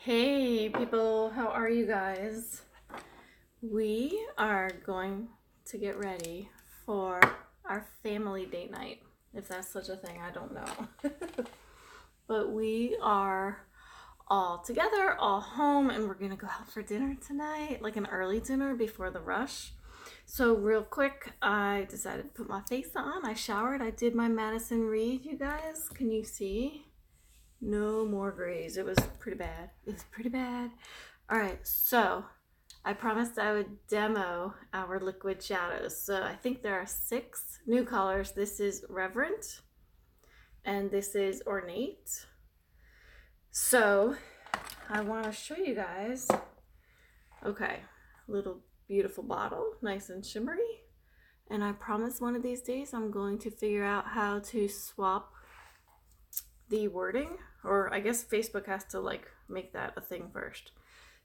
Hey people, how are you guys? We are going to get ready for our family date night. If that's such a thing, I don't know. But we are all together, all home, and we're gonna go out for dinner tonight, like an early dinner before the rush. So, real quick, I decided to put my face on. I showered, I did my Madison Reed, you guys. Can you see? No more grays. It was pretty bad. It was pretty bad. All right, so I promised I would demo our liquid shadows. So I think there are 6 new colors. This is Reverent and this is Ornate. So I want to show you guys. Okay, little beautiful bottle, nice and shimmery. And I promise one of these days I'm going to figure out how to swap the wording, or I guess Facebook has to like make that a thing first.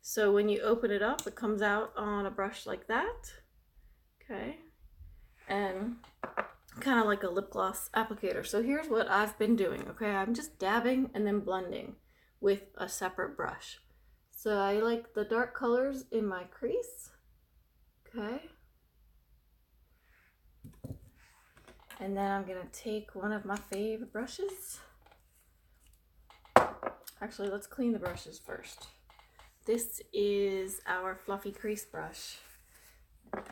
So when you open it up, it comes out on a brush like that. Okay. And kind of like a lip gloss applicator. So here's what I've been doing. Okay. I'm just dabbing and then blending with a separate brush. So I like the dark colors in my crease. Okay. And then I'm going to take one of my favorite brushes. Actually, let's clean the brushes first. This is our fluffy crease brush.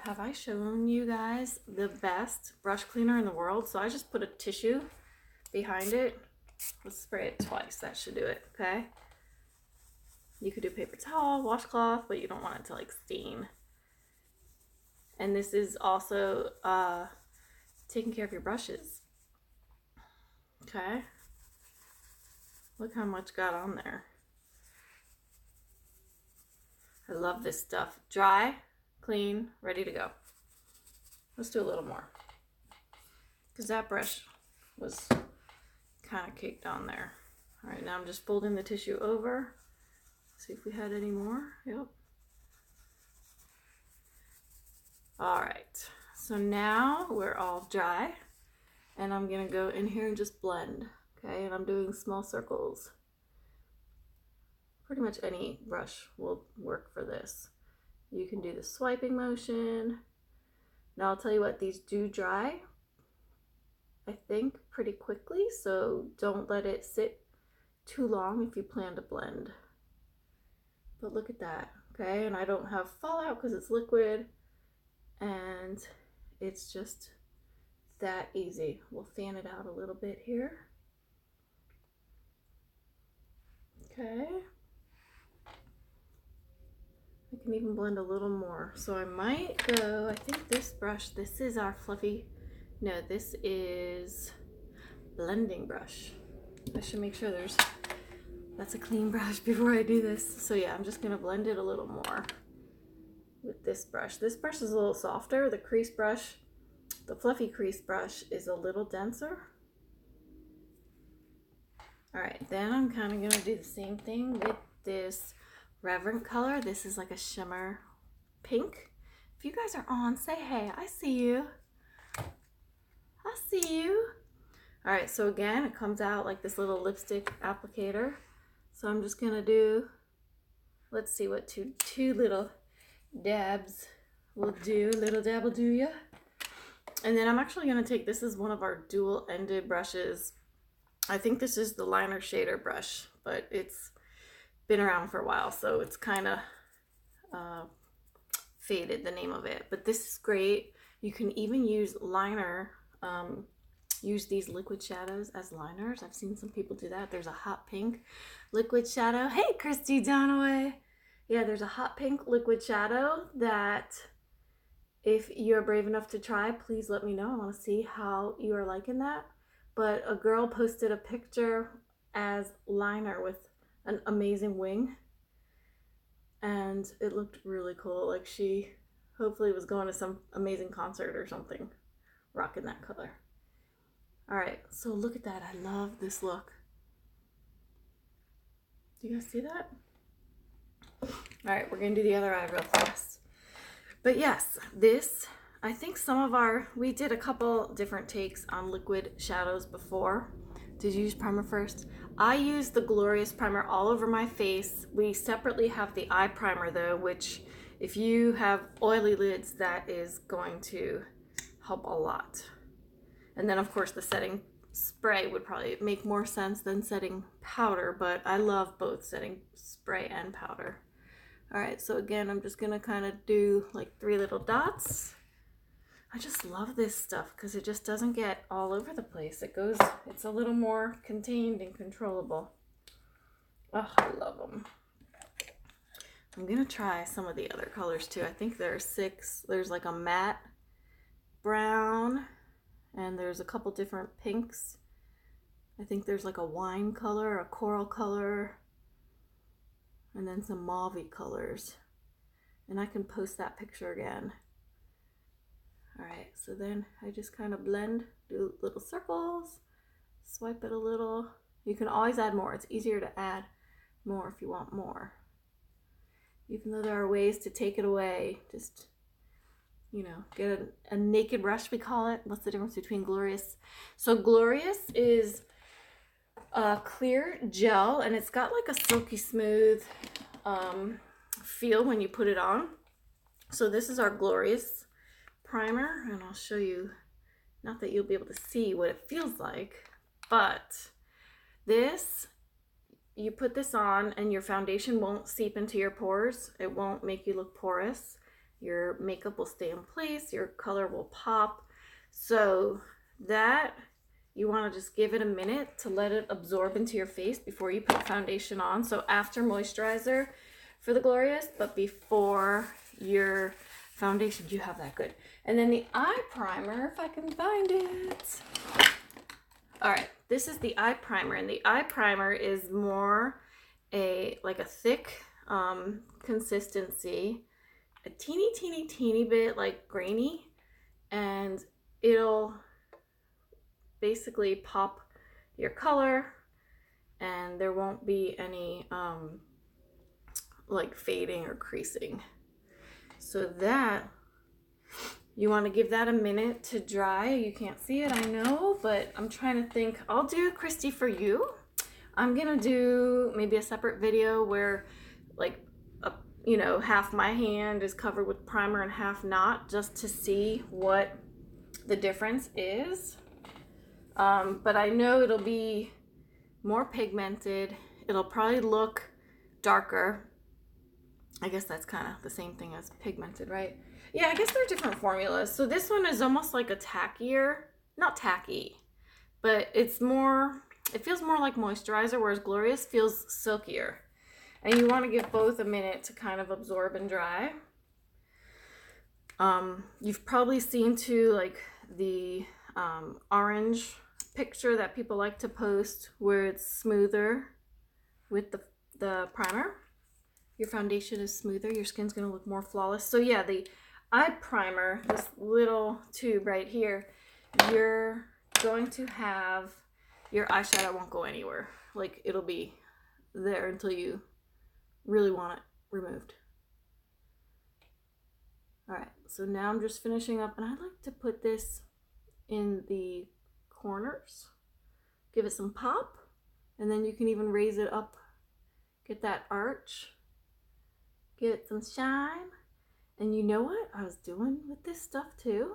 Have I shown you guys the best brush cleaner in the world? So I just put a tissue behind it. Let's spray it twice. That should do it, okay? You could do paper towel, washcloth, but you don't want it to like stain. And this is also taking care of your brushes. Okay? Look how much got on there. I love this stuff. Dry, clean, ready to go. Let's do a little more. Because that brush was kind of caked on there. All right, now I'm just folding the tissue over. See if we had any more. Yep. All right, so now we're all dry. And I'm gonna go in here and just blend. Okay, and I'm doing small circles. Pretty much any brush will work for this. You can do the swiping motion. Now I'll tell you what, these do dry, I think, pretty quickly, so don't let it sit too long if you plan to blend. But look at that, okay? And I don't have fallout because it's liquid, and it's just that easy. We'll fan it out a little bit here. Okay. I can even blend a little more. So I might go, I think this brush, this is our fluffy, no, this is blending brush. I should make sure that's a clean brush before I do this. So yeah, I'm just gonna blend it a little more with this brush. This brush is a little softer. The crease brush, the fluffy crease brush is a little denser. All right, then I'm kind of gonna do the same thing with this Reverent color. This is like a shimmer pink. If you guys are on, say hey. I see you. I see you. All right, so again, it comes out like this little lipstick applicator. So I'm just gonna do, let's see what two little dabs will do. Little dab will do ya. And then I'm actually gonna take, this is one of our dual-ended brushes. I think this is the liner shader brush, but it's been around for a while, so it's kind of faded, the name of it. But this is great. You can even use liner, use these liquid shadows as liners. I've seen some people do that. There's a hot pink liquid shadow. Hey, Christy Donaway. Yeah, there's a hot pink liquid shadow that if you're brave enough to try, please let me know. I want to see how you are liking that. But a girl posted a picture as liner with an amazing wing, and it looked really cool. Like she hopefully was going to some amazing concert or something, rocking that color. All right, so look at that. I love this look. Do you guys see that? All right, we're gonna do the other eye real fast. But yes, this, I think we did a couple different takes on liquid shadows before. Did you use primer first? I use the Glorious primer all over my face. We separately have the eye primer though, which if you have oily lids, that is going to help a lot. And then of course the setting spray would probably make more sense than setting powder, but I love both setting spray and powder. All right, so again, I'm just gonna kind of do like 3 little dots. I just love this stuff because it just doesn't get all over the place. It's a little more contained and controllable. Oh, I love them. I'm gonna try some of the other colors too. I think there are 6. There's like a matte brown, and there's a couple different pinks. I think there's like a wine color, a coral color, and then some mauve-y colors. And I can post that picture again. All right, so then I just kind of blend, do little circles, swipe it a little. You can always add more. It's easier to add more if you want more. Even though there are ways to take it away, just, you know, get a naked brush, we call it. What's the difference between Glorious? So Glorious is a clear gel, and it's got like a silky smooth feel when you put it on. So this is our Glorious primer, and I'll show you, not that you'll be able to see what it feels like, but this, you put this on and your foundation won't seep into your pores. It won't make you look porous. Your makeup will stay in place, your color will pop. So that, you want to just give it a minute to let it absorb into your face before you put foundation on. So after moisturizer for the Glorious, but before your foundation. You have that, good. And then the eye primer, if I can find it. All right, this is the eye primer, and the eye primer is more like a thick consistency, a teeny bit like grainy, and it'll basically pop your color, and there won't be any like fading or creasing. So that, you want to give that a minute to dry. You can't see it, I know, but I'm trying to think. I'll do Christy for you. I'm gonna do maybe a separate video where like you know, half my hand is covered with primer and half not, just to see what the difference is. But I know it'll be more pigmented. It'll probably look darker. I guess that's kind of the same thing as pigmented, right? Yeah, I guess they're different formulas. So this one is almost like a tackier, not tacky, but it's more, it feels more like moisturizer, whereas Glorious feels silkier. And you want to give both a minute to kind of absorb and dry. You've probably seen too, like the orange picture that people like to post where it's smoother with the primer. Your foundation is smoother, your skin's gonna look more flawless. So yeah, the eye primer, this little tube right here, you're going to have, your eyeshadow won't go anywhere. Like, it'll be there until you really want it removed. All right, so now I'm just finishing up, and I like to put this in the corners, give it some pop, and then you can even raise it up, get that arch, get some shine. And you know what I was doing with this stuff too?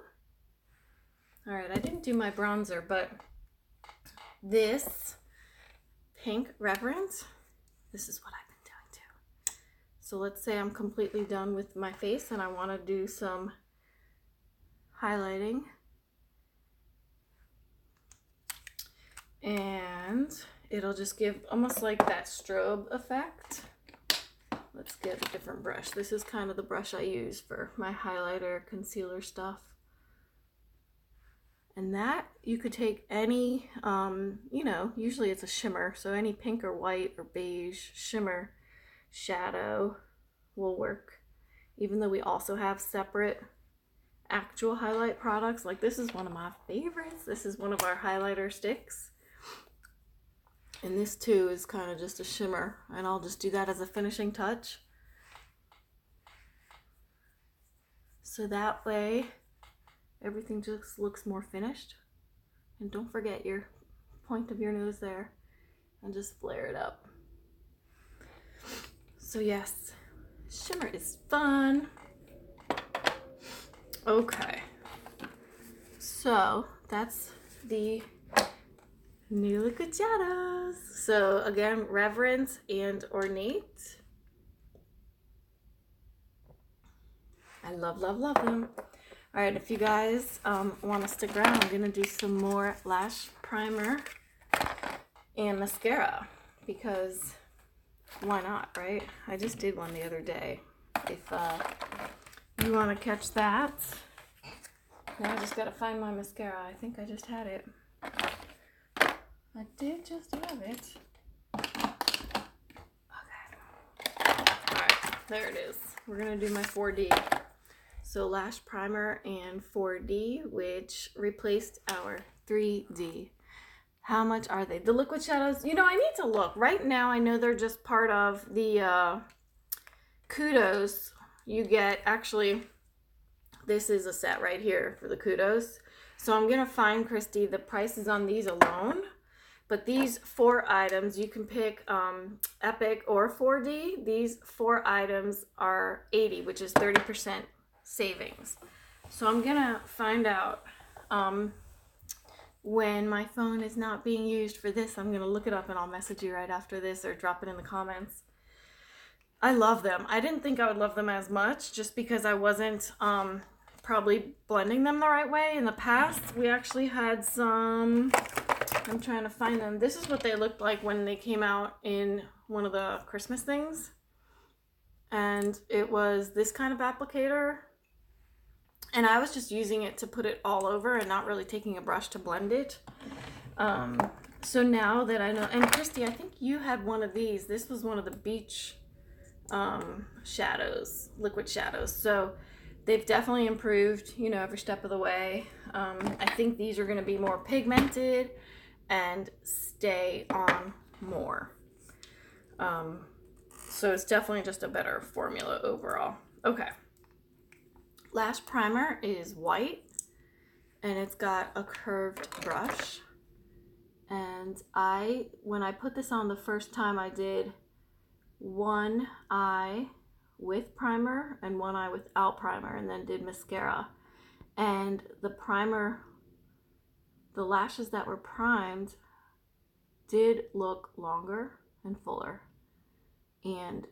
All right, I didn't do my bronzer, but this Pink Reverence, this is what I've been doing too. So let's say I'm completely done with my face and I want to do some highlighting. And it'll just give almost like that strobe effect. Let's get a different brush. This is kind of the brush I use for my highlighter, concealer stuff. And that, you could take any, you know, usually it's a shimmer, so any pink or white or beige shimmer shadow will work. Even though we also have separate actual highlight products. Like, this is one of my favorites. This is one of our highlighter sticks. And this too is kind of just a shimmer, and I'll just do that as a finishing touch. So that way everything just looks more finished. And don't forget your point of your nose there and just flare it up. So yes, shimmer is fun. Okay, so that's the new liquid shadows. So again, Reverence and Ornate. I love, love, love them. All right, if you guys want to stick around, I'm gonna do some more lash primer and mascara, because why not, right? I just did one the other day. If you want to catch that, now I just gotta find my mascara. I think I just had it. I did just have it. Okay. All right, there it is. We're gonna do my 4D. So lash primer and 4D, which replaced our 3D. How much are they? The liquid shadows, you know, I need to look. Right now, I know they're just part of the Kudos. You get, actually, this is a set right here for the Kudos. So I'm going to find, Christy, the prices on these alone. But these 4 items, you can pick Epic or 4D. These 4 items are $80, which is 30% savings. So I'm going to find out when my phone is not being used for this. I'm going to look it up and I'll message you right after this or drop it in the comments. I love them. I didn't think I would love them as much just because I wasn't probably blending them the right way. In the past, we actually had some, I'm trying to find them. This is what they looked like when they came out in one of the Christmas things. And it was this kind of applicator. And I was just using it to put it all over and not really taking a brush to blend it. So now that I know, and Christy, I think you had one of these. This was one of the beach shadows, liquid shadows. So they've definitely improved, you know, every step of the way. I think these are going to be more pigmented and stay on more. So it's definitely just a better formula overall. Okay. Lash primer is white and it's got a curved brush. And when I put this on the first time, I did one eye with primer and one eye without primer, and then did mascara. And the primer, the lashes that were primed did look longer and fuller. And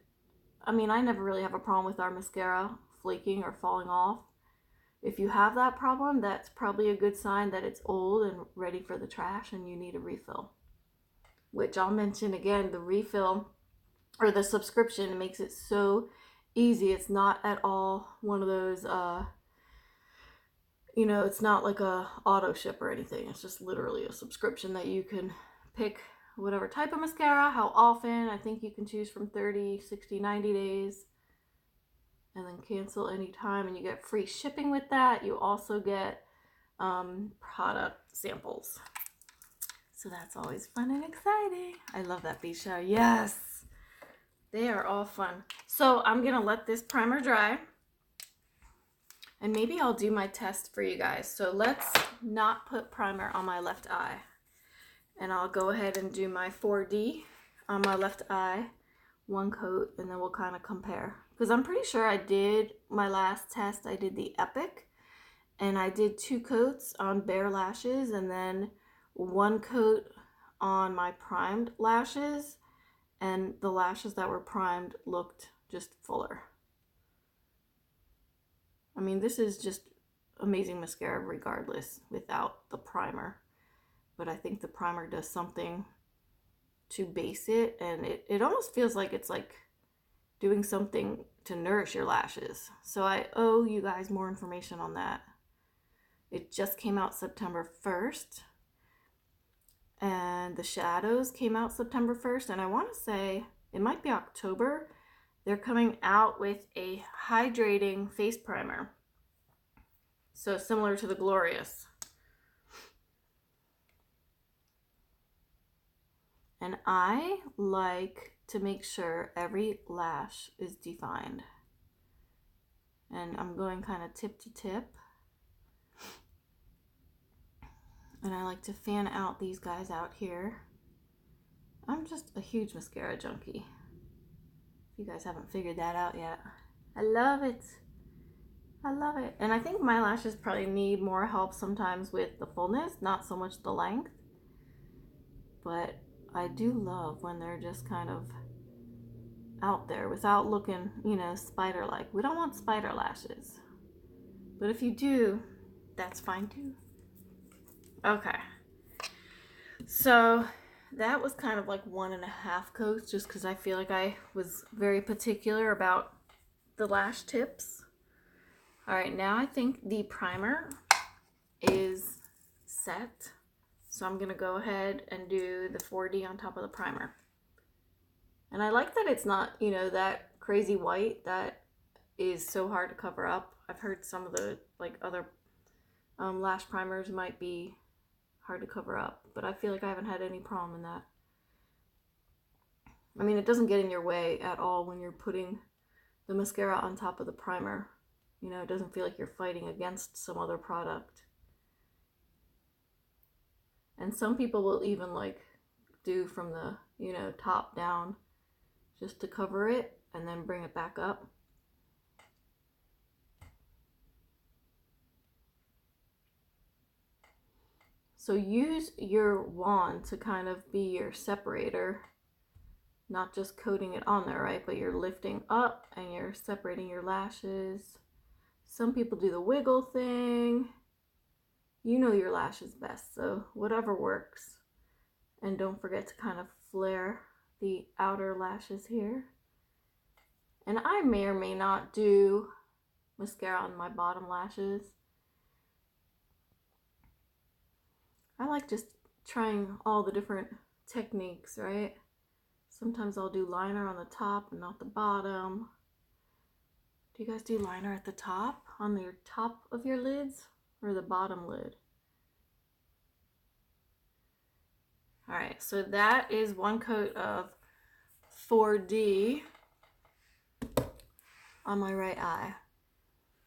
I mean, I never really have a problem with our mascara flaking or falling off. If you have that problem, that's probably a good sign that it's old and ready for the trash and you need a refill. Which I'll mention again, the refill or the subscription makes it so easy. It's not at all one of those, you know, it's not like a auto ship or anything. It's just literally a subscription that you can pick whatever type of mascara, how often. I think you can choose from 30, 60, 90 days. And then cancel anytime, and you get free shipping with that. You also get product samples. So that's always fun and exciting. I love that beach shower. Yes, they are all fun. So I'm gonna let this primer dry, and maybe I'll do my test for you guys. So let's not put primer on my left eye, and I'll go ahead and do my 4D on my left eye, one coat, and then we'll kind of compare. Because I'm pretty sure I did my last test, I did the Epic, and I did 2 coats on bare lashes and then 1 coat on my primed lashes, and the lashes that were primed looked just fuller. I mean, this is just amazing mascara regardless without the primer, but I think the primer does something to base it, and it almost feels like it's like doing something to nourish your lashes. So I owe you guys more information on that. It just came out September 1st. And the shadows came out September 1st. And I want to say it might be October. They're coming out with a hydrating face primer. So similar to the Glorious. And I like to make sure every lash is defined. And I'm going kind of tip to tip. And I like to fan out these guys out here. I'm just a huge mascara junkie. If you guys haven't figured that out yet. I love it. I love it. And I think my lashes probably need more help sometimes with the fullness, not so much the length. But I do love when they're just kind of out there without looking, you know, spider-like. We don't want spider lashes. But if you do, that's fine too. Okay. So that was kind of like 1.5 coats, just because I feel like I was very particular about the lash tips. All right, now I think the primer is set. So I'm gonna go ahead and do the 4D on top of the primer. And I like that it's not, you know, that crazy white that is so hard to cover up. I've heard some of the like other lash primers might be hard to cover up, but I feel like I haven't had any problem in that. I mean, it doesn't get in your way at all when you're putting the mascara on top of the primer. You know, it doesn't feel like you're fighting against some other product. And some people will even like do from the, you know, top down just to cover it and then bring it back up. So use your wand to kind of be your separator, not just coating it on there, right? But you're lifting up and you're separating your lashes. Some people do the wiggle thing. You know your lashes best, so whatever works. And don't forget to kind of flare the outer lashes here. And I may or may not do mascara on my bottom lashes. I like just trying all the different techniques, right? Sometimes I'll do liner on the top and not the bottom. Do you guys do liner at the top, on your top of your lids, or the bottom lid? All right, so that is 1 coat of 4D on my right eye.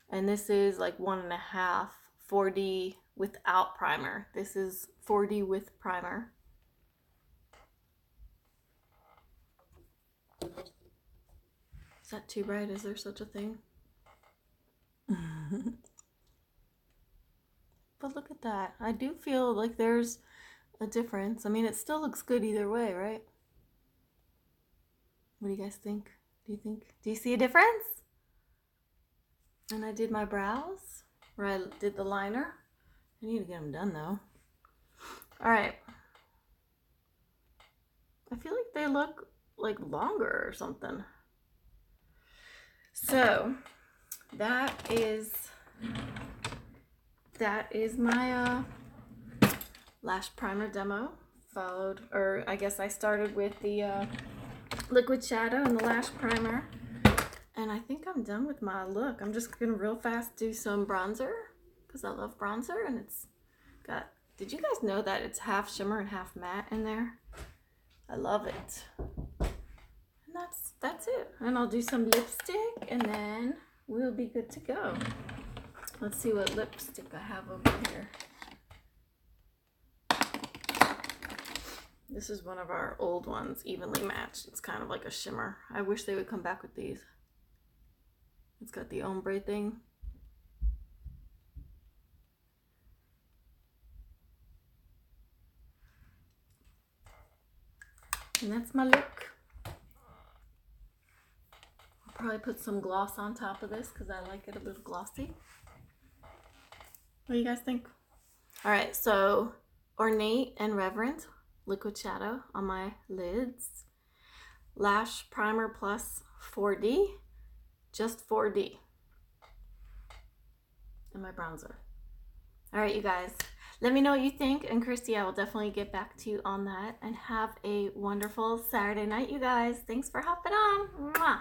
And this is like 1.5 4D without primer. This is 4D with primer. Is that too bright? Is there such a thing? But look at that. I do feel like there's a difference. I mean, it still looks good either way, right? What do you guys think? Do you see a difference? And I did my brows, or I did the liner. I need to get them done though. All right. I feel like they look like longer or something. So that is my lash primer demo, followed, or I guess I started with the liquid shadow and the lash primer, and I think I'm done with my look. I'm just gonna real fast do some bronzer because I love bronzer, and it's got, did you guys know that it's half shimmer and half matte in there? I love it. And that's it. And I'll do some lipstick and then we'll be good to go. Let's see what lipstick I have over here. This is one of our old ones, evenly matched. It's kind of like a shimmer. I wish they would come back with these. It's got the ombre thing. And that's my look. I'll probably put some gloss on top of this because I like it a bit glossy. What do you guys think? All right, so Ornate and Reverent liquid shadow on my lids. Lash primer plus 4D, just 4D. And my bronzer. All right, you guys. Let me know what you think, and Christy, I will definitely get back to you on that. And have a wonderful Saturday night, you guys. Thanks for hopping on. Mwah.